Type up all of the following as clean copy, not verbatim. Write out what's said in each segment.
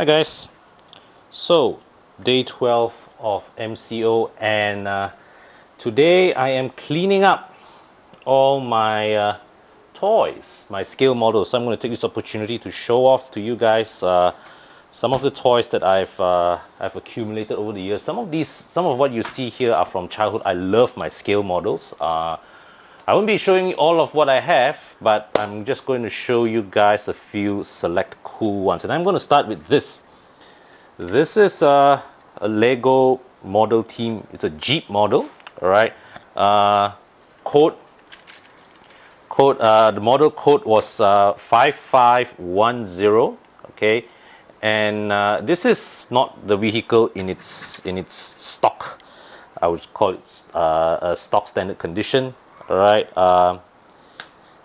guys, so day 12 of MCO, and today I am cleaning up all my toys, my scale models. So I'm going to take this opportunity to show off to you guys some of the toys that I've accumulated over the years. Some of what you see here are from childhood. I love my scale models. I won't be showing you all of what I have, but I'm just going to show you guys a few select cool ones. And I'm going to start with this. This is a Lego model team. It's a Jeep model, all right. The model code was 5510, okay. And this is not the vehicle in its stock. I would call it a stock standard condition. All right.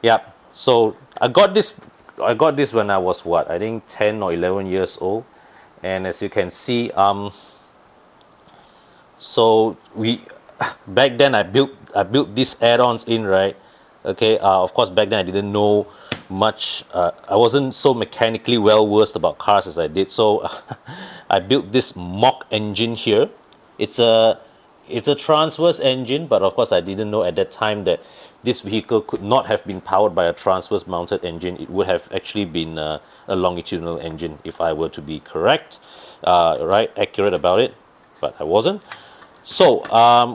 Yeah. So I got this when I was what? I think 10 or 11 years old. And as you can see, so we back then I built these add-ons in, right? Okay. Of course, back then I didn't know much. I wasn't so mechanically well versed about cars as I did. So I built this mock engine here. It's a transverse engine, but of course I didn't know at that time that this vehicle could not have been powered by a transverse mounted engine. It would have actually been a longitudinal engine if I were to be accurate about it, but I wasn't. So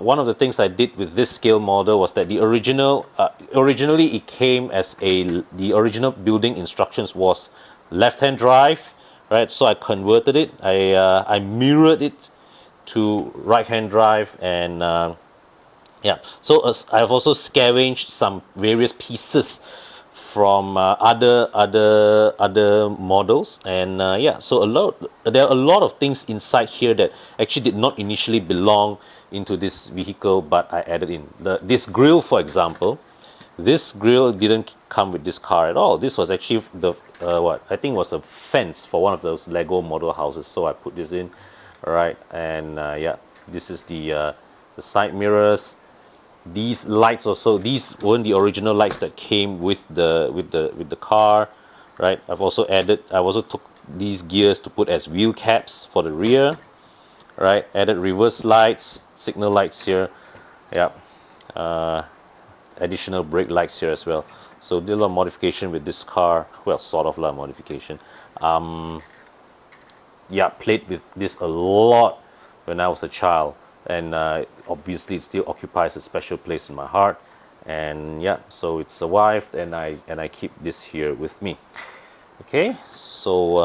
one of the things I did with this scale model was that originally it came as the original building instructions was left-hand drive, right? So I converted it. I mirrored it to right-hand drive, and yeah. So I've also scavenged some various pieces from other models, and yeah. So there are a lot of things inside here that actually did not initially belong into this vehicle, but I added in. This grill, for example, this grill didn't come with this car at all. This was actually what I think was a fence for one of those Lego model houses. So I put this in. All right, and yeah, this is the side mirrors. These lights also, these weren't the original lights that came with the car, right? I also took these gears to put as wheel caps for the rear, right? Added reverse lights, signal lights here, yeah. Additional brake lights here as well. So did a lot of modification with this car. Well, sort of a lot of modification. Yeah, played with this a lot when I was a child, and obviously it still occupies a special place in my heart. And yeah, so it survived, and I keep this here with me. Okay, so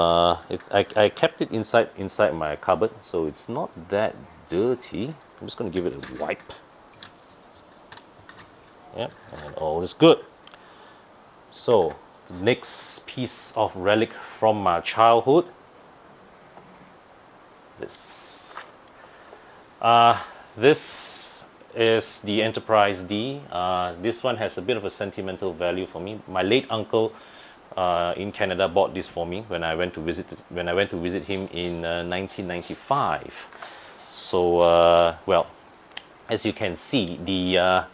I kept it inside my cupboard, so it's not that dirty. I'm just going to give it a wipe. Yep, and all is good. So the next piece of relic from my childhood. This is the Enterprise D. This one has a bit of a sentimental value for me. My late uncle in Canada bought this for me when I went to visit him in 1995. So well, as you can see, the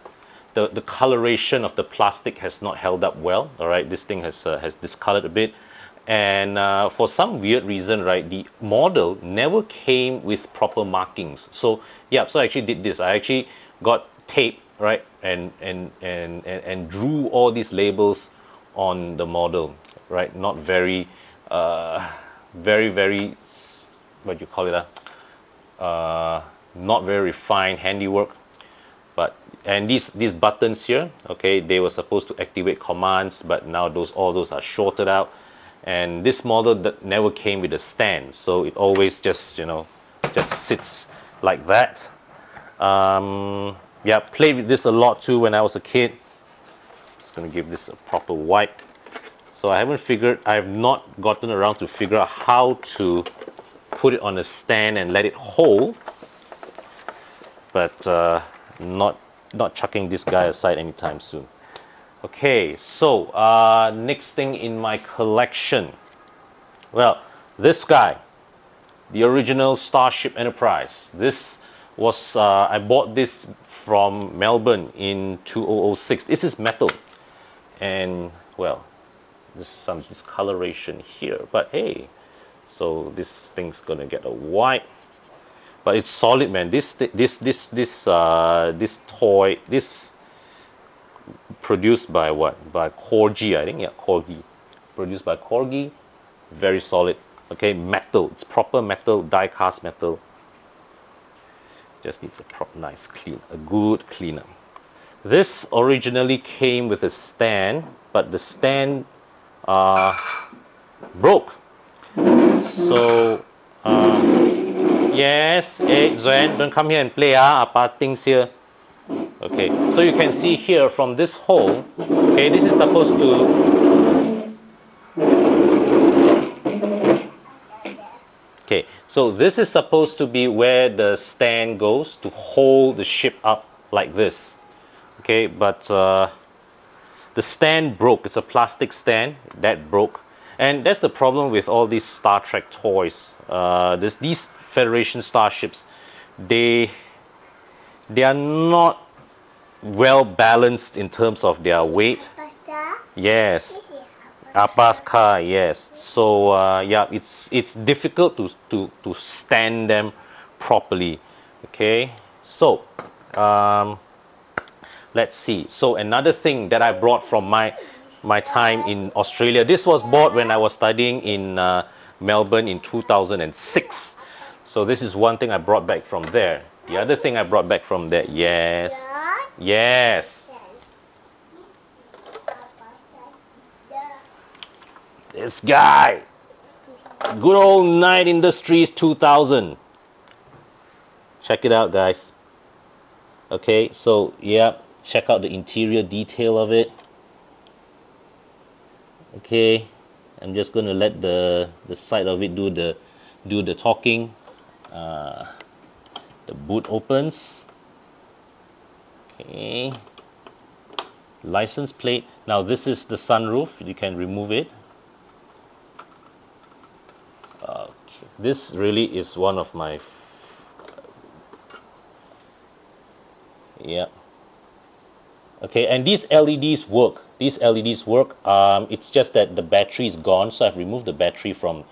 coloration of the plastic has not held up well. All right, this thing has discolored a bit. And for some weird reason, right, the model never came with proper markings. So yeah, so I actually did this. I actually got tape, right, and drew all these labels on the model, right. Not very, very, what you call it, not very refined handiwork. And these buttons here, okay, they were supposed to activate commands, but now all those are shorted out. And this model that never came with a stand, so it always just sits like that. Yeah, played with this a lot too when I was a kid. Just gonna give this a proper wipe. So I have not gotten around to figure out how to put it on a stand and let it hold. But not chucking this guy aside anytime soon. Okay, so next thing in my collection. Well, this guy, the original Starship Enterprise. This was I bought this from Melbourne in 2006. This is metal, and well, there's some discoloration here, but hey, So this thing's gonna get a wipe. But it's solid, man. This toy, this produced by what? By Corgi, I think. Yeah, Corgi. Produced by Corgi. Very solid. Okay, metal. It's proper metal, die-cast metal. Just needs a nice clean, a good cleaner. This originally came with a stand, but the stand broke. So yes, hey Zuen, don't come here and play apa things here. Okay, so you can see here from this hole. Okay, this is supposed to. Okay, so this is supposed to be where the stand goes to hold the ship up like this. Okay, but the stand broke. It's a plastic stand that broke, and that's the problem with all these Star Trek toys. These Federation starships, they are not well balanced in terms of their weight. Yes. Appa's car, yes. So yeah, it's difficult to stand them properly. Okay, so let's see. So another thing that I brought from my time in Australia. This was bought when I was studying in Melbourne in 2006. So this is one thing I brought back from there. The other thing I brought back from there, yes, yes. This guy, good old Knight Industries 2000. Check it out, guys. Okay, so yeah, check out the interior detail of it. Okay, I'm just gonna let the side of it do the talking. The boot opens. Okay, license plate. Now this is the sunroof. You can remove it. Okay, this really is one of my yeah. Okay, and these LEDs work. These LEDs work. It's just that the battery is gone, so I've removed the battery from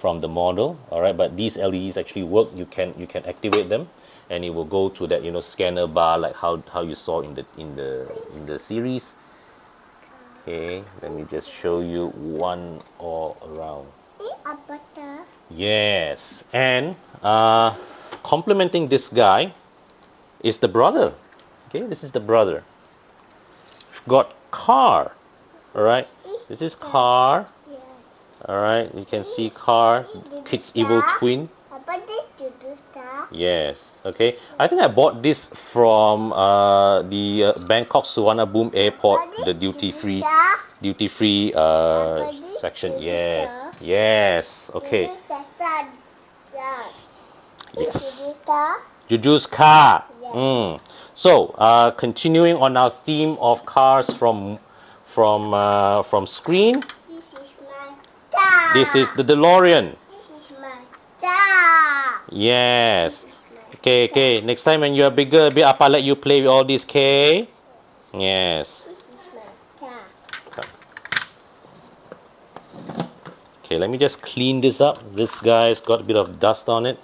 the model. All right, but these LEDs actually work. You can activate them, and it will go to that scanner bar like how you saw in the series. Okay, let me just show you one all around. Yes, and complementing this guy is the brother. Okay, this is the brother. We've got car. All right, this is car. All right, you can see car, Kid's Evil Twin. Yes, okay. I think I bought this from the Bangkok Suvarnabhumi Airport, the duty free section. Yes, yes, okay. Yes. Juju's car. So, continuing on our theme of cars from screen. This is the DeLorean. This is my car. Yes. Okay, okay. Next time when you are bigger, Appa let you play with all these, okay? Yes. This is my car. Okay, let me just clean this up. This guy's got a bit of dust on it.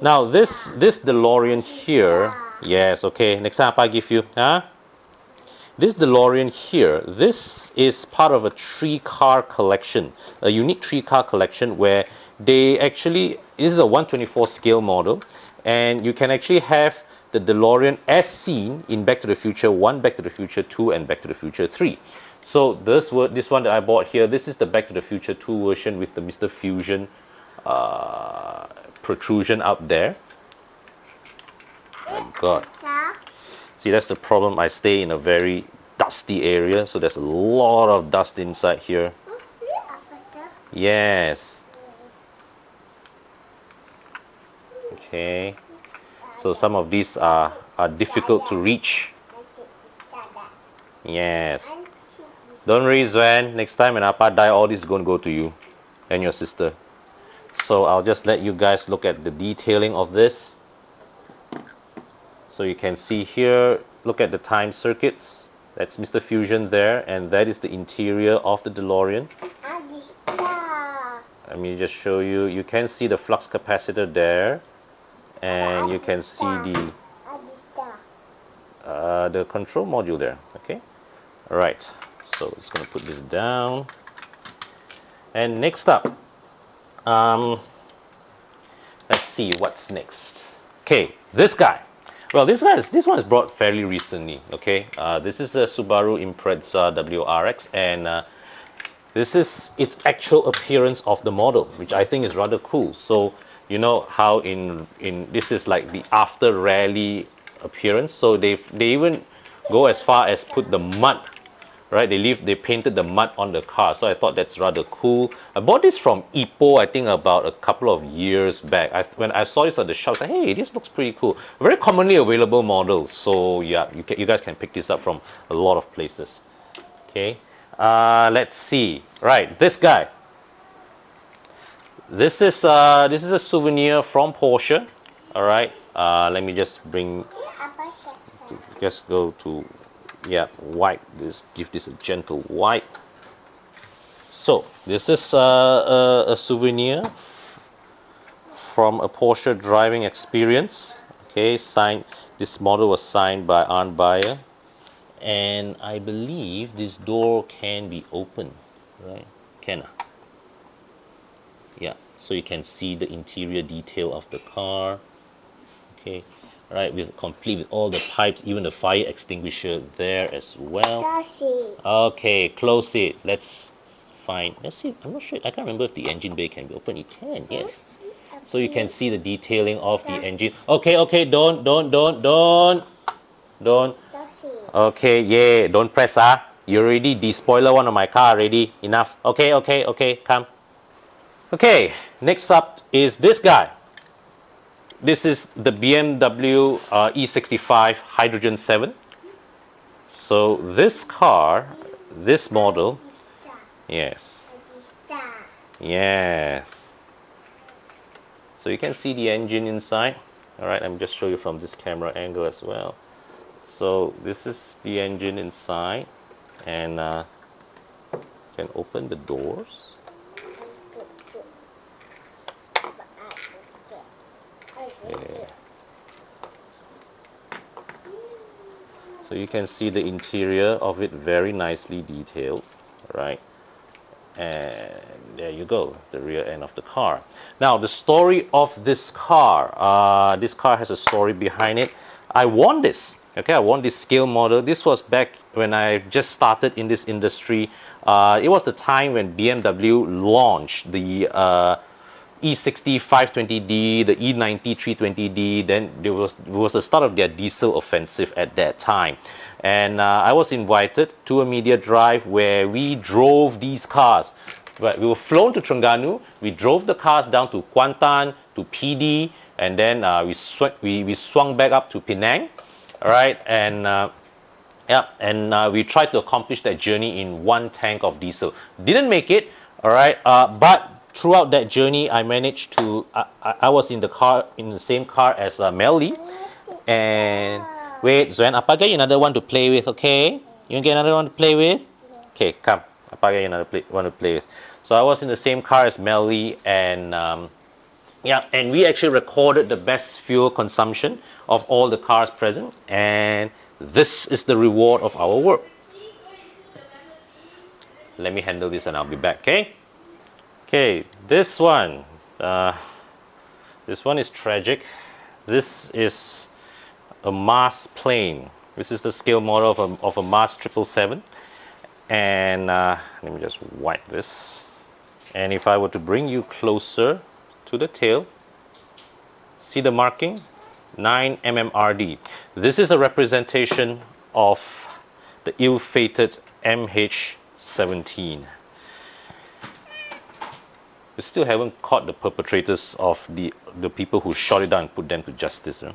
Now this DeLorean here, yes, okay. Next time Appa give you, huh? This DeLorean here, this is part of a 3-car collection, a unique 3-car collection where they actually, this is a 1/24 scale model, and you can actually have the DeLorean as seen in Back to the Future 1, Back to the Future 2, and Back to the Future 3. So this one that I bought here, this is the Back to the Future 2 version with the Mr. Fusion protrusion out there. My God. See, that's the problem. I stay in a very dusty area, so there's a lot of dust inside here. Yes. Okay. So some of these are difficult to reach. Yes. Don't worry, Zwan. Next time when Appa die, all this is going to go to you and your sister. So I'll just let you guys look at the detailing of this. So you can see here, look at the time circuits. That's Mr. Fusion there, and that is the interior of the DeLorean. let me just show you. You can see the flux capacitor there, and you can see the control module there. Okay, all right. So it's going to put this down, and next up, let's see what's next. Okay, this guy. Well, this one is brought fairly recently. Okay, this is a Subaru Impreza WRX, and this is its actual appearance of the model, which I think is rather cool. So you know how in this is like the after rally appearance. So they even go as far as put the mud, right? They painted the mud on the car. So I thought that's rather cool. I bought this from Ipoh, I think about a couple of years back. When I saw this at the shop, I said, hey, this looks pretty cool. Very commonly available model. So yeah, you guys can pick this up from a lot of places. Okay. Let's see. Right, this guy. This is a souvenir from Porsche. All right. Let me just go to, yeah, wipe this. Give this a gentle wipe. So this is a souvenir from a Porsche driving experience. Okay, signed. This model was signed by Arndt Bayer. And I believe this door can be opened, right? Can I? Yeah, so you can see the interior detail of the car. Okay, right, complete with all the pipes, even the fire extinguisher there as well. Okay, close it. Let's see. I'm not sure. I can't remember if the engine bay can be opened. It can, yes. So you can see the detailing of the engine. Okay, don't. Okay, yeah, don't press, you already de-spoiler one of my car already. Enough. Okay, come. Okay, next up is this guy. This is the BMW E65 Hydrogen 7. So this car, this model, yes. So you can see the engine inside. All right, let me just show you from this camera angle as well. So this is the engine inside, and you can open the doors. Okay. So you can see the interior of it, very nicely detailed, right? And there you go, the rear end of the car. Now the story of this car has a story behind it. I won this. Okay, I won this scale model. This was back when I just started in this industry. It was the time when BMW launched the E60 520D, the E90 320D. Then it was the start of their diesel offensive at that time. And I was invited to a media drive where we drove these cars. Right, we were flown to Terengganu. We drove the cars down to Kuantan, to PD, and then we swung back up to Penang. All right, and we tried to accomplish that journey in one tank of diesel. Didn't make it, all right, but throughout that journey, I managed to. I was in the same car as Mel Lee, and wait, Zoan, Appa get you another one to play with, okay? You want to get another one to play with? Okay, come, Appa get you another one to play with. So I was in the same car as Mel Lee, and and we actually recorded the best fuel consumption of all the cars present, and this is the reward of our work. Let me handle this and I'll be back, okay? Okay, this one is tragic. This is a Mars plane. This is the scale model of a Mars 777, and let me just wipe this. And if I were to bring you closer to the tail, see the marking? 9 mmRD. This is a representation of the ill-fated MH17. We still haven't caught the perpetrators of the people who shot it down and put them to justice. Huh?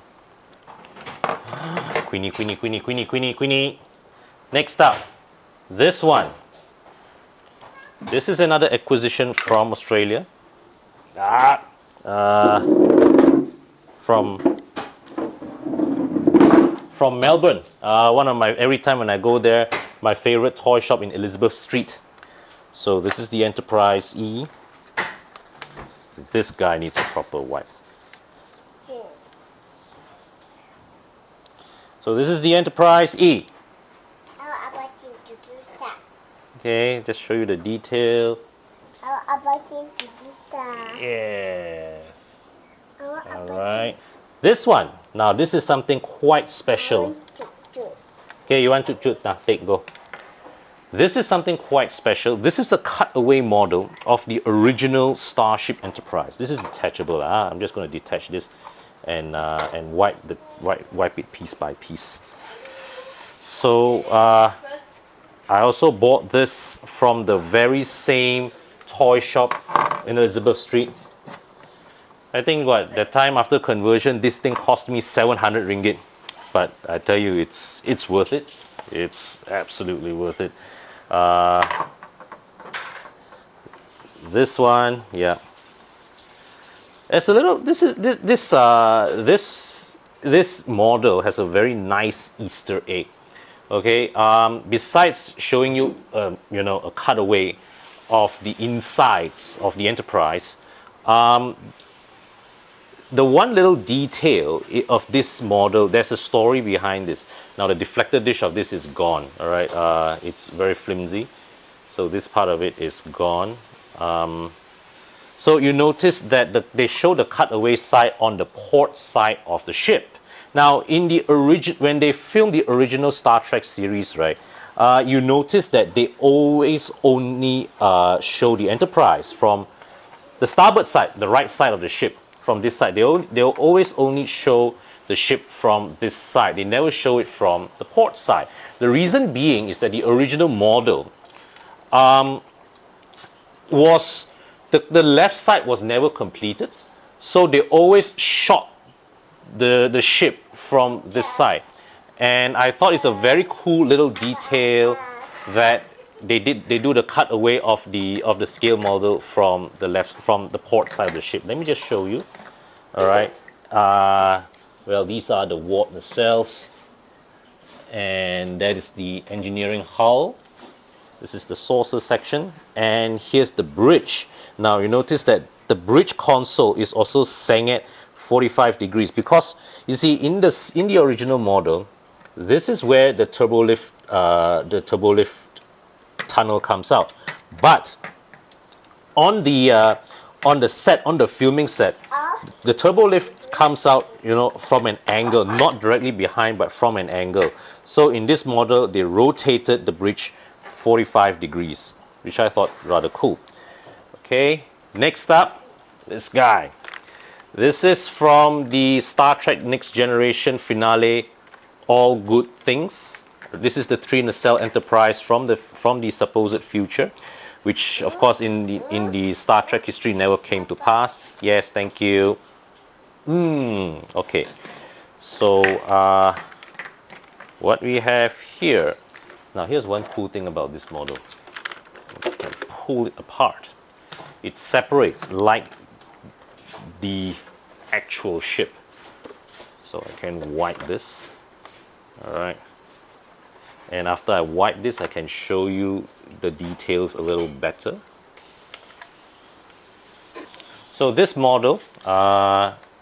Queenie. Next up, this one. This is another acquisition from Australia. From Melbourne. One of my, every time when I go there, my favorite toy shop in Elizabeth Street. So this is the Enterprise E. This guy needs a proper wipe. So this is the Enterprise E. I want you to do that. Okay, just show you the detail. I want you to do that. Yes. I All want right. This one. Now this is something quite special. to do. Okay, you want to now take go. This is something quite special. This is a cutaway model of the original Starship Enterprise. This is detachable. I'm just going to detach this and wipe it piece by piece. So I also bought this from the very same toy shop in Elizabeth Street. I think that time after conversion, this thing cost me 700 ringgit. But I tell you, it's worth it. It's absolutely worth it. This one, yeah. It's a little. This model has a very nice Easter egg. Okay. Besides showing you, a cutaway of the insides of the Enterprise, the one little detail of this model, there's a story behind this. Now the deflector dish of this is gone. All right. It's very flimsy, so this part of it is gone. So you notice that they show the cutaway side on the port side of the ship. Now, in the when they filmed the original Star Trek series, right, you notice that they always only show the Enterprise from the starboard side, the right side of the ship. From this side, they'll always only show the ship from this side. They never show it from the port side. The reason being is that the original model was the left side was never completed, so they always shot the ship from this side. And I thought it's a very cool little detail that they do the cutaway of the scale model from the port side of the ship. Let me just show you. All right. Well, these are the warp nacelles, and that is the engineering hull. This is the saucer section, and here's the bridge. Now you notice that the bridge console is also sang at 45 degrees because you see in the original model, this is where the turbolift tunnel comes out. But on the filming set, the turbolift comes out, from an angle, not directly behind, but from an angle. So in this model, they rotated the bridge 45 degrees, which I thought rather cool. Okay, next up, this guy. This is from the Star Trek Next Generation finale, All Good Things. This is the 3-nacelle Enterprise from the supposed future, which of course in the Star Trek history never came to pass. Yes, thank you. Okay, so what we have here. Now here's one cool thing about this model. You can pull it apart. It separates like the actual ship. So I can wipe this. All right. And after I wipe this, I can show you the details a little better. So this model,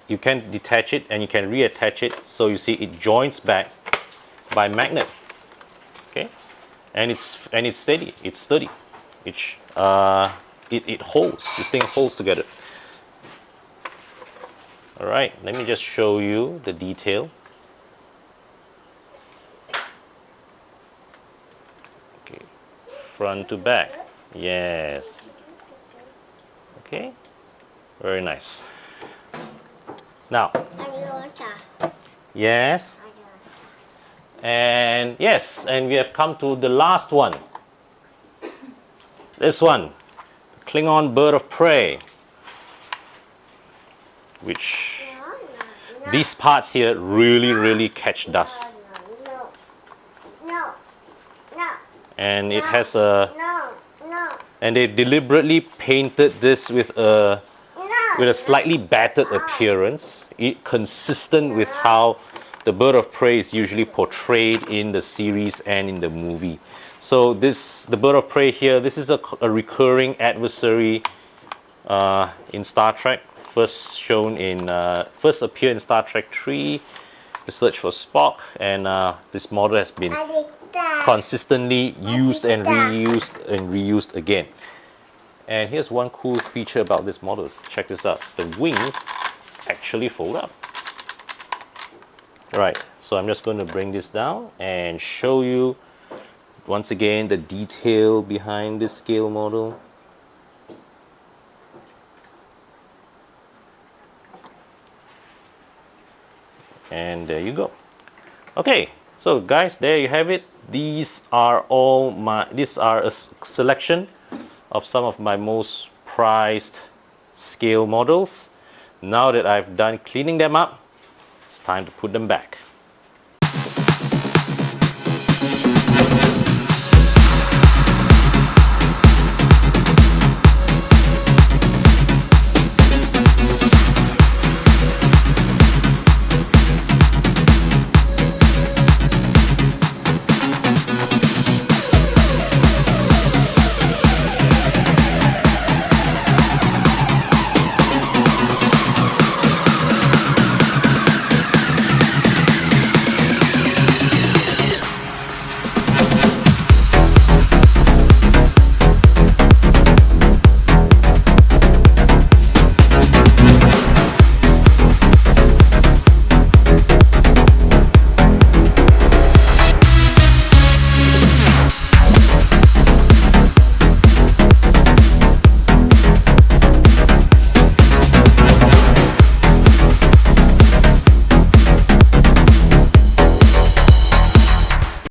you can detach it and you can reattach it. So you see it joins back by magnet. Okay, and it's steady. It's sturdy. It holds. This thing holds together. All right. Let me just show you the detail. Front to back. Yes. Okay. Very nice. Now. Yes. And yes, and we have come to the last one. This one. Klingon bird of prey. Which these parts here really catch dust. And it has and they deliberately painted this with a slightly battered appearance, consistent with how the bird of prey is usually portrayed in the series and in the movie. So the bird of prey here, this is a recurring adversary in Star Trek, first appeared in Star Trek 3, The Search for Spock, and this model has been consistently used and reused again. And here's one cool feature about this model. Check this out. The wings actually fold up. Right, so I'm just going to bring this down and show you once again the detail behind this scale model. And there you go. Okay, so guys, there you have it. These are a selection of some of my most prized scale models. Now that I've done cleaning them up, it's time to put them back.